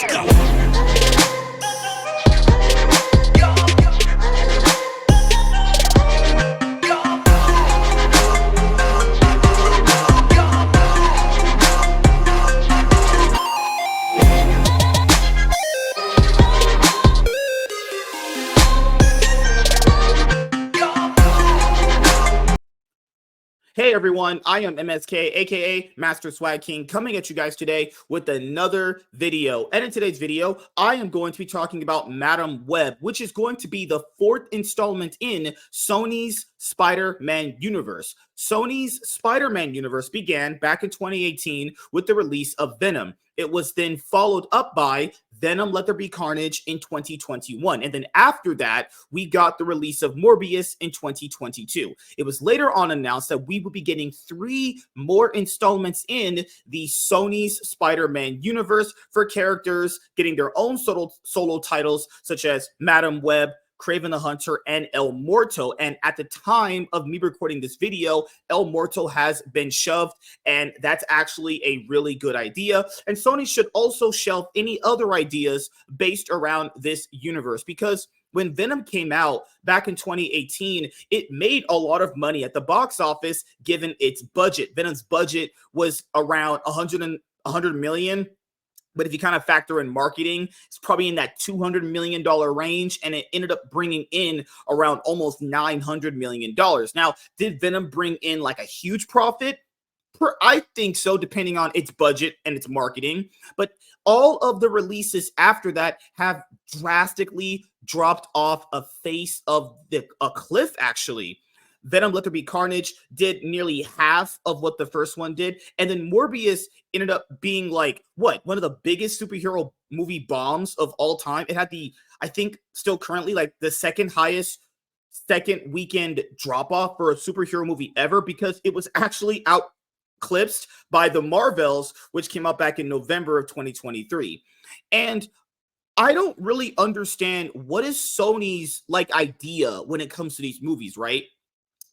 Let's go. Hey everyone, I am MSK, aka Master Swag King, coming at you guys today with another video. And in today's video, I am going to be talking about Madam Web, which is going to be the fourth installment in Sony's Spider-Man universe. Sony's Spider-Man universe began back in 2018 with the release of Venom. It was then followed up by Venom Let There Be Carnage in 2021. And then after that, we got the release of Morbius in 2022. It was later on announced that we would be getting 3 more installments in the Sony's Spider-Man universe for characters getting their own solo titles, such as Madam Web, Kraven the Hunter, and El Muerto. And at the time of me recording this video, El Muerto has been shelved, and that's actually a really good idea. And Sony should also shelve any other ideas based around this universe, because when Venom came out back in 2018, it made a lot of money at the box office given its budget. Venom's budget was around 100 million. But if you kind of factor in marketing, it's probably in that $200 million range, and it ended up bringing in around almost $900 million. Now, did Venom bring in like a huge profit? I think so, depending on its budget and its marketing. But all of the releases after that have drastically dropped off a face of a cliff, actually. Venom Let There Be Carnage did nearly half of what the first one did. And then Morbius ended up being like, one of the biggest superhero movie bombs of all time. It had I think still currently like the second highest second weekend drop off for a superhero movie ever, because it was actually eclipsed by the Marvels, which came out back in November of 2023. And I don't really understand what is Sony's like idea when it comes to these movies, right?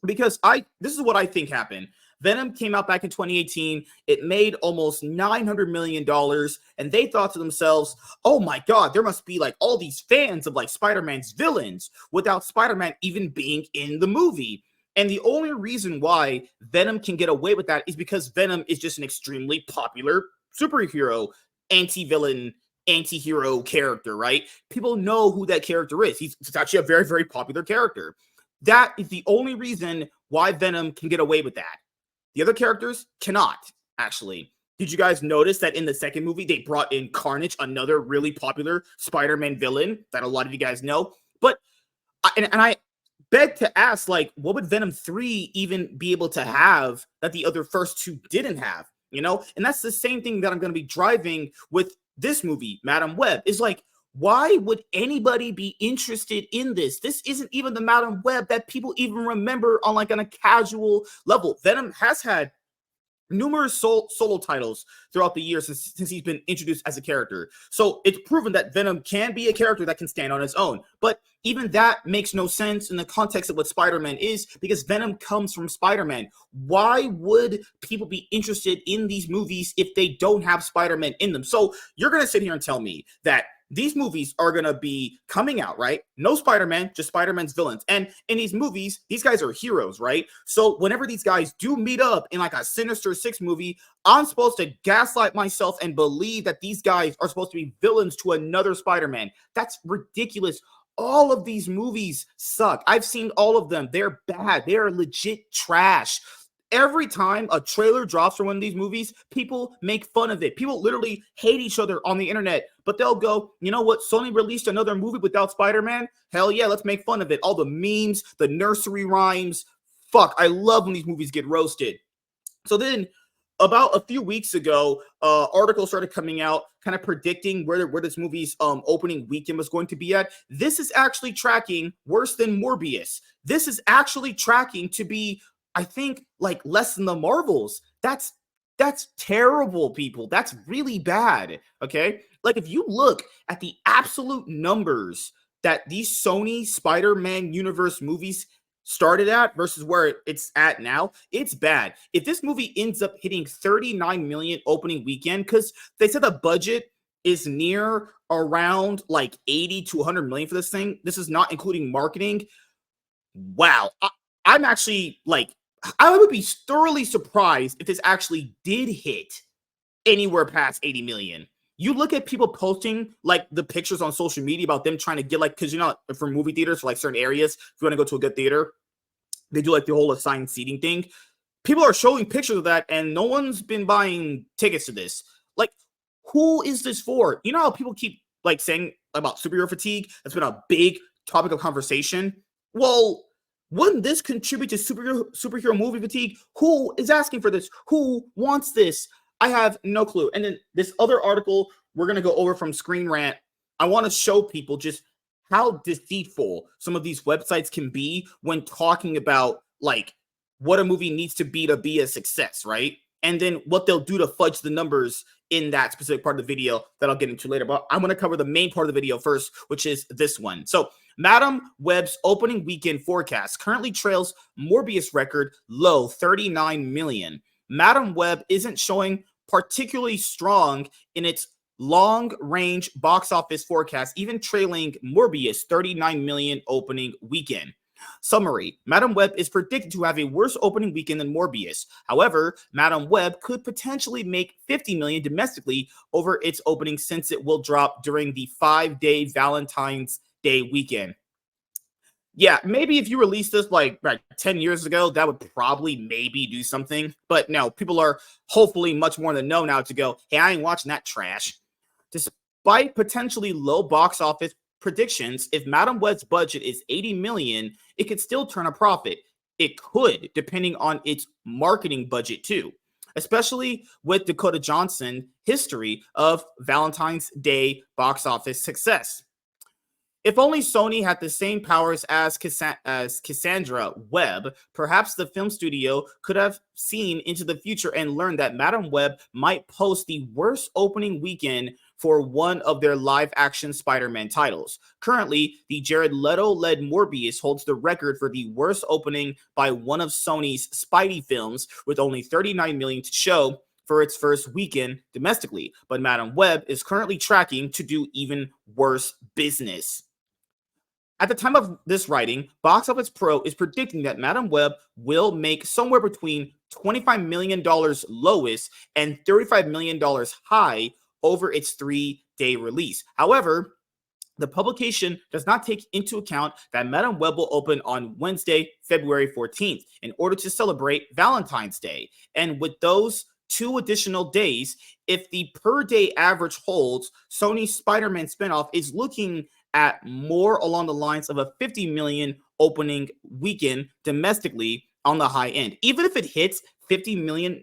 Because this is what I think happened. Venom came out back in 2018. It made almost $900 million. And they thought to themselves, oh my God, there must be like all these fans of like Spider-Man's villains without Spider-Man even being in the movie. And the only reason why Venom can get away with that is because Venom is just an extremely popular superhero, anti-villain, anti-hero character, right? People know who that character is. It's actually a very, very popular character. That is the only reason why Venom can get away with that. The other characters cannot, actually. Did you guys notice that in the second movie, they brought in Carnage, another really popular Spider-Man villain that a lot of you guys know? But, I beg to ask, like, what would Venom 3 even be able to have that the other first two didn't have, you know? And that's the same thing that I'm going to be driving with this movie, Madam Web, is like, why would anybody be interested in this? This isn't even the Madam Web that people even remember on a casual level. Venom has had numerous solo titles throughout the years since he's been introduced as a character. So it's proven that Venom can be a character that can stand on his own. But even that makes no sense in the context of what Spider-Man is, because Venom comes from Spider-Man. Why would people be interested in these movies if they don't have Spider-Man in them? So you're going to sit here and tell me that these movies are going to be coming out, right? No Spider-Man, just Spider-Man's villains. And in these movies, these guys are heroes, right? So whenever these guys do meet up in like a Sinister Six movie, I'm supposed to gaslight myself and believe that these guys are supposed to be villains to another Spider-Man. That's ridiculous. All of these movies suck. I've seen all of them. They're bad. They are legit trash. Every time a trailer drops for one of these movies, people make fun of it. People literally hate each other on the internet, but they'll go, you know what? Sony released another movie without Spider-Man? Hell yeah, let's make fun of it. All the memes, the nursery rhymes. Fuck, I love when these movies get roasted. So then, about a few weeks ago, articles started coming out kind of predicting where this movie's opening weekend was going to be at. This is actually tracking worse than Morbius. This is actually tracking to be, I think, like less than the Marvels. That's terrible, people. That's really bad. Okay. Like if you look at the absolute numbers that these Sony Spider-Man universe movies started at versus where it's at now, it's bad. If this movie ends up hitting 39 million opening weekend, because they said the budget is near around like 80 to 100 million for this thing. This is not including marketing. Wow. I'm actually like, I would be thoroughly surprised if this actually did hit anywhere past 80 million. You look at people posting like the pictures on social media about them trying to get like, because you know, for movie theaters, for like certain areas, if you want to go to a good theater, they do like the whole assigned seating thing. People are showing pictures of that, and no one's been buying tickets to this. Like, who is this for? You know how people keep like saying about superhero fatigue? That's been a big topic of conversation. Well, wouldn't this contribute to superhero movie fatigue? Who is asking for this? Who wants this? I have no clue. And then this other article we're gonna go over from Screen Rant. I want to show people just how deceitful some of these websites can be when talking about like what a movie needs to be a success, right? And then what they'll do to fudge the numbers in that specific part of the video that I'll get into later. But I'm going to cover the main part of the video first, which is this one. So Madam Web's opening weekend forecast currently trails Morbius record low 39 million. Madam Web isn't showing particularly strong in its long-range box office forecast, even trailing Morbius 39 million opening weekend. Summary: Madam Web is predicted to have a worse opening weekend than Morbius. However, Madam Web could potentially make 50 million domestically over its opening, since it will drop during the 5-day Valentine's Day weekend. Yeah, maybe if you released this like 10 years ago, that would probably maybe do something. But no, people are hopefully much more in the know now to go, hey, I ain't watching that trash. Despite potentially low box office predictions, if Madam Web's budget is 80 million, it could still turn a profit. It could, depending on its marketing budget too, especially with Dakota Johnson history of Valentine's Day box office success. If only Sony had the same powers as Cassandra Webb, perhaps the film studio could have seen into the future and learned that Madam Web might post the worst opening weekend for one of their live-action Spider-Man titles. Currently, the Jared Leto-led Morbius holds the record for the worst opening by one of Sony's Spidey films, with only 39 million to show for its first weekend domestically. But Madam Web is currently tracking to do even worse business. At the time of this writing, Box Office Pro is predicting that Madam Web will make somewhere between $25 million lowest and $35 million high over its 3-day release. However, the publication does not take into account that Madam Web will open on Wednesday, February 14th, in order to celebrate Valentine's Day. And with those 2 additional days, if the per-day average holds, Sony's Spider-Man spinoff is looking at more along the lines of a 50 million opening weekend domestically on the high end. Even if it hits 50 million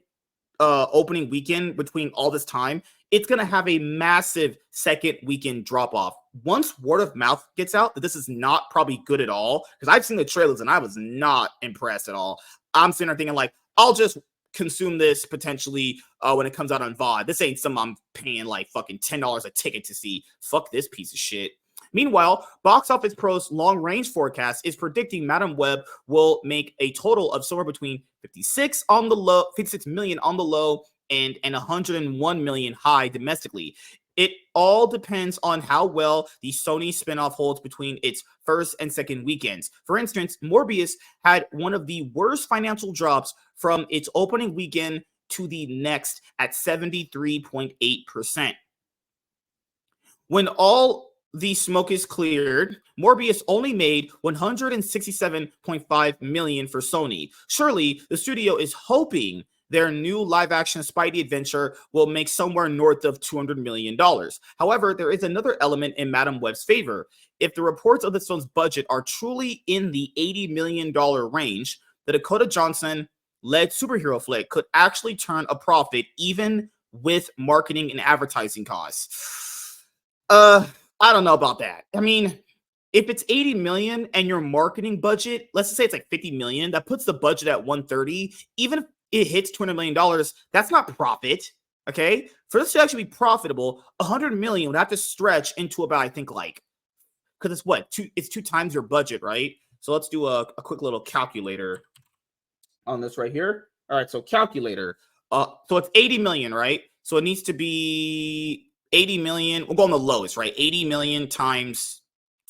opening weekend between all this time, it's going to have a massive second weekend drop off. Once word of mouth gets out that this is not probably good at all, because I've seen the trailers and I was not impressed at all. I'm sitting there thinking like, I'll just consume this potentially when it comes out on VOD. This ain't something I'm paying like fucking $10 a ticket to see. Fuck this piece of shit. Meanwhile, Box Office Pro's long-range forecast is predicting Madam Web will make a total of somewhere between 56 million on the low and 101 million high domestically. It all depends on how well the Sony spinoff holds between its first and second weekends. For instance, Morbius had one of the worst financial drops from its opening weekend to the next at 73.8%. When all the smoke is cleared, Morbius only made 167.5 million for Sony. Surely the studio is hoping their new live-action Spidey adventure will make somewhere north of $200 million. However, there is another element in Madam Web's favor. If the reports of this film's budget are truly in the $80 million range, the Dakota Johnson-led superhero flick could actually turn a profit even with marketing and advertising costs. I don't know about that. I mean, if it's 80 million and your marketing budget, let's just say it's like 50 million, that puts the budget at 130. Even if it hits $200 million, that's not profit. Okay. For this to actually be profitable, 100 million would have to stretch into about, I think, like, because it's what? It's 2 times your budget, right? So let's do a quick little calculator on this right here. All right. So calculator. So it's 80 million, right? So it needs to be 80 million, we'll go on the lowest, right? 80 million times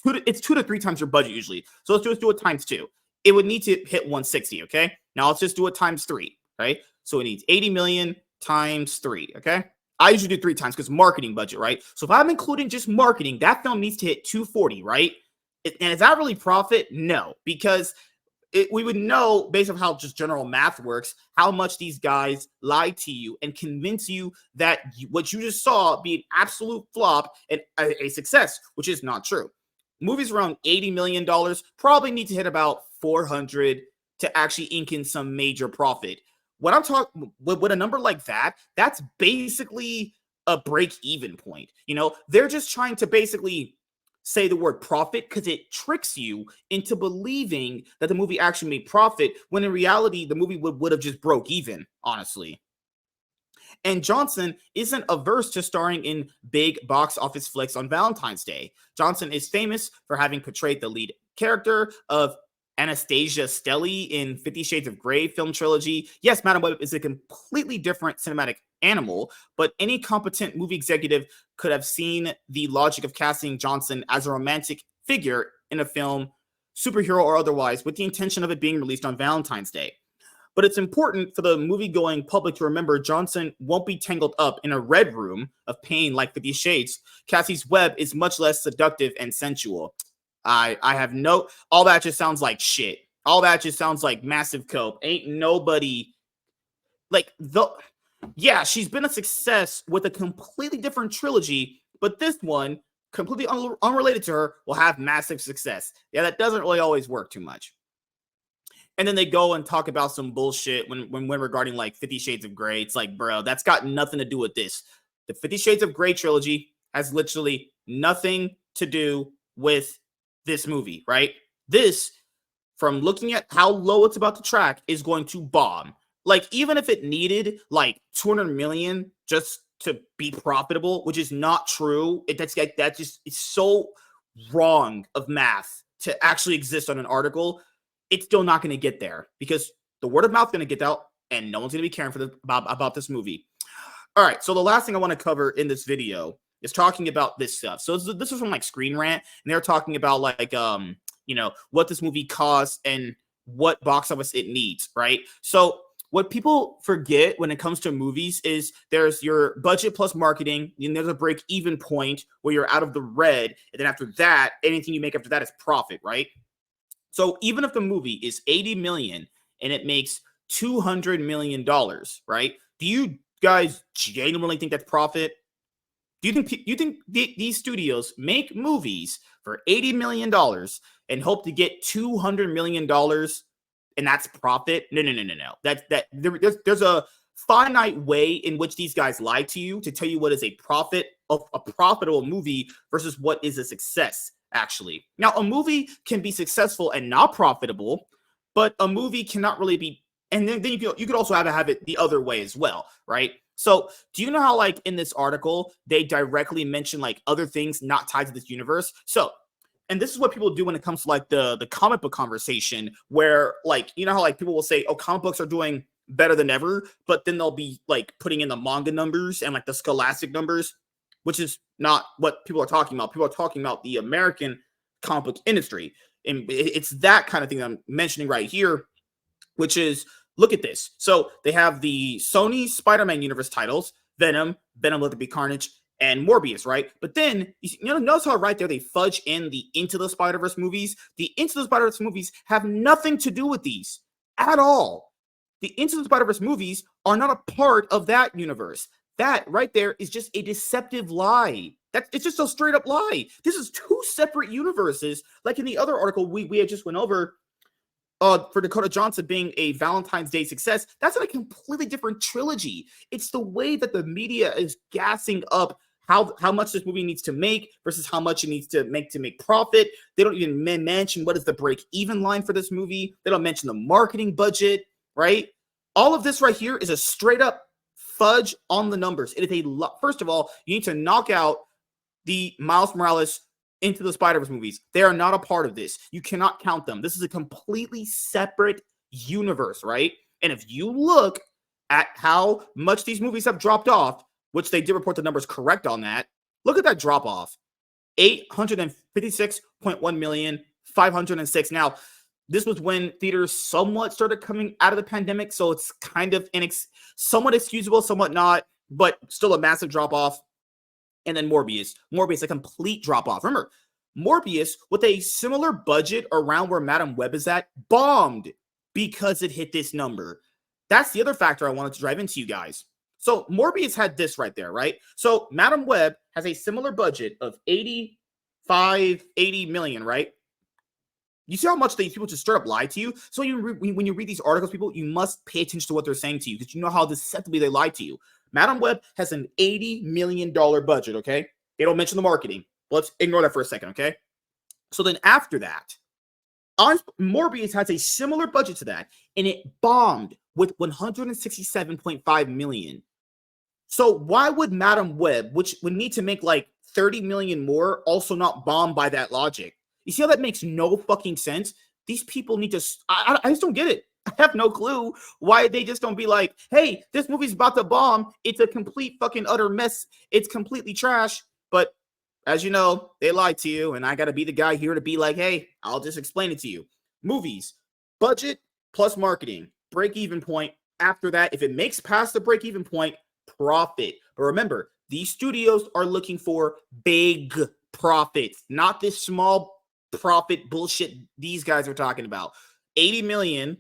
it's 2 to 3 times your budget usually. So let's just do it times 2. It would need to hit 160, okay? Now let's just do it times 3, right? So it needs 80 million times 3, okay? I usually do 3 times because marketing budget, right? So if I'm including just marketing, that film needs to hit 240, right? And is that really profit? No, because we would know based on how just general math works, how much these guys lie to you and convince you that what you just saw be an absolute flop and a success, which is not true. Movies around $80 million probably need to hit about 400 to actually ink in some major profit. When I'm talking with a number like that, that's basically a break-even point. You know, they're just trying to basically say the word profit because it tricks you into believing that the movie actually made profit when in reality the movie would have just broke even, honestly. And Johnson isn't averse to starring in big box office flicks on Valentine's Day. Johnson is famous for having portrayed the lead character of Anastasia Stelly in 50 Shades of Grey film trilogy. Yes, Madam Web is a completely different cinematic animal, but any competent movie executive could have seen the logic of casting Johnson as a romantic figure in a film, superhero or otherwise, with the intention of it being released on Valentine's Day. But it's important for the movie-going public to remember Johnson won't be tangled up in a red room of pain like 50 Shades. Cassie's web is much less seductive and sensual. I have no... All that just sounds like shit. All that just sounds like massive cope. Ain't nobody... Yeah, she's been a success with a completely different trilogy, but this one, completely unrelated to her, will have massive success. Yeah, that doesn't really always work too much. And then they go and talk about some bullshit when regarding like 50 Shades of Grey. It's like, bro, that's got nothing to do with this. The 50 Shades of Grey trilogy has literally nothing to do with this movie, right? This, from looking at how low it's about to track, is going to bomb. Like, even if it needed like 200 million just to be profitable, which is not true, that just is so wrong of math to actually exist on an article. It's still not going to get there because the word of mouth is going to get out and no one's going to be caring about this movie. All right, so the last thing I want to cover in this video is talking about this stuff. So this is from like Screen Rant, and they're talking about like what this movie costs and what box office it needs, right? So what people forget when it comes to movies is there's your budget plus marketing, and there's a break-even point where you're out of the red, and then after that, anything you make after that is profit, right? So even if the movie is 80 million and it makes $200 million, right? Do you guys genuinely think that's profit? Do you think these studios make movies for $80 million and hope to get $200 million and that's profit? No. There's a finite way in which these guys lie to you to tell you what is a profitable movie versus what is a success. Actually, now a movie can be successful and not profitable, but a movie cannot really be. And then you could also have it the other way as well, right? So do you know how like in this article they directly mention like other things not tied to this universe? So, and this is what people do when it comes to like the comic book conversation, where like you know how like people will say, oh, comic books are doing better than ever, but then they'll be like putting in the manga numbers and like the Scholastic numbers, which is not what people are talking about. People are talking about the American comic book industry. And it's that kind of thing that I'm mentioning right here, which is, look at this. So they have the Sony Spider-Man universe titles, Venom, Let There Be Carnage, and Morbius, right? But then, notice how right there they fudge in the Into the Spider-Verse movies? The Into the Spider-Verse movies have nothing to do with these at all. The Into the Spider-Verse movies are not a part of that universe. That right there is just a deceptive lie. It's just a straight up lie. This is two separate universes. Like in the other article we had just went over for Dakota Johnson being a Valentine's Day success. That's a completely different trilogy. It's the way that the media is gassing up how much this movie needs to make versus how much it needs to make profit. They don't even mention what is the break-even line for this movie. They don't mention the marketing budget, right? All of this right here is a straight up fudge on the numbers. It is a lot. First of all, you need to knock out the Miles Morales Into the Spider-Verse movies. They are not a part of this. You cannot count them. This is a completely separate universe, right? And if you look at how much these movies have dropped off, which they did report the numbers correct on that, Look at that drop off. 856.1 million, 506. Now, this was when theaters somewhat started coming out of the pandemic, so it's kind of somewhat excusable, somewhat not, but still a massive drop off. And then Morbius, a complete drop off. Remember, Morbius, with a similar budget around where Madam Web is at, bombed because it hit this number. That's the other factor I wanted to drive into, you guys. So Morbius had this right there, right? So Madam Web has a similar budget of 80 million, right? You see how much these people just straight up lie to you? So when you read these articles, people, you must pay attention to what they're saying to you because you know how deceptively they lie to you. Madam Web has an $80 million budget, okay? They don't mention the marketing. Let's ignore that for a second, okay? So then after that, Morbius has a similar budget to that, and it bombed with 167.5 million. So why would Madam Web, which would need to make like 30 million more, also not bomb by that logic? You see how that makes no fucking sense? These people need to... I just don't get it. I have no clue why they just don't be like, hey, this movie's about to bomb. It's a complete fucking utter mess. It's completely trash. But as you know, they lied to you, and I got to be the guy here to be like, hey, I'll just explain it to you. Movies, budget plus marketing, break-even point. After that, if it makes past the break-even point, profit. But remember, these studios are looking for big profits, not this small profit bullshit these guys are talking about. 80 million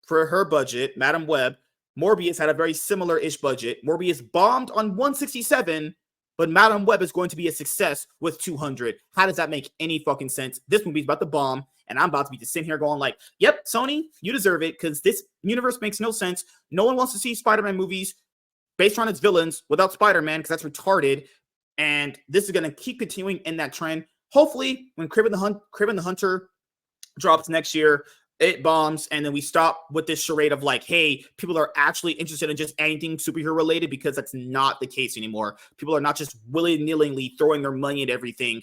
for her budget, Madam Web. Morbius had a very similar-ish budget. Morbius bombed on 167, but Madam Web is going to be a success with 200. How does that make any fucking sense? This movie's about to bomb, and I'm about to be just sitting here going like, yep, Sony, you deserve it, because this universe makes no sense. No one wants to see Spider-Man movies based on its villains without Spider-Man, because that's retarded, and this is going to keep continuing in that trend. Hopefully, when Kraven the Hunter drops next year, it bombs, and then we stop with this charade of like, hey, people are actually interested in just anything superhero related, because that's not the case anymore. People are not just willy-nilly throwing their money at everything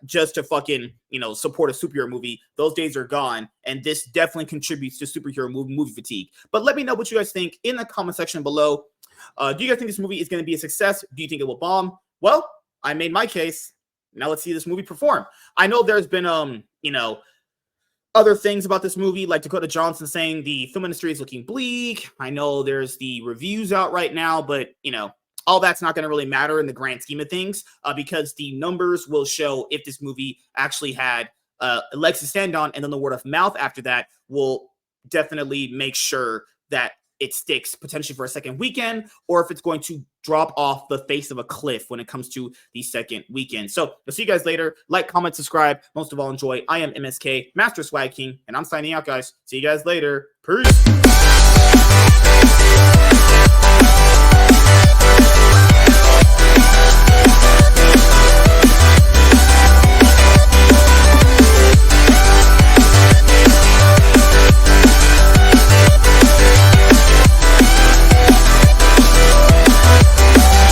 just to fucking, support a superhero movie. Those days are gone, and this definitely contributes to superhero movie fatigue. But let me know what you guys think in the comment section below. Do you guys think this movie is going to be a success? Do you think it will bomb? Well, I made my case. Now let's see this movie perform. I know there's been, other things about this movie, like Dakota Johnson saying the film industry is looking bleak. I know there's the reviews out right now, but, all that's not going to really matter in the grand scheme of things because the numbers will show if this movie actually had legs to stand on, and then the word of mouth after that will definitely make sure that it sticks potentially for a second weekend, or if it's going to drop off the face of a cliff when it comes to the second weekend. So I'll see you guys later. Like, comment, subscribe. Most of all, enjoy. I am MSK, Master Swag King, and I'm signing out, guys. See you guys later. Peace.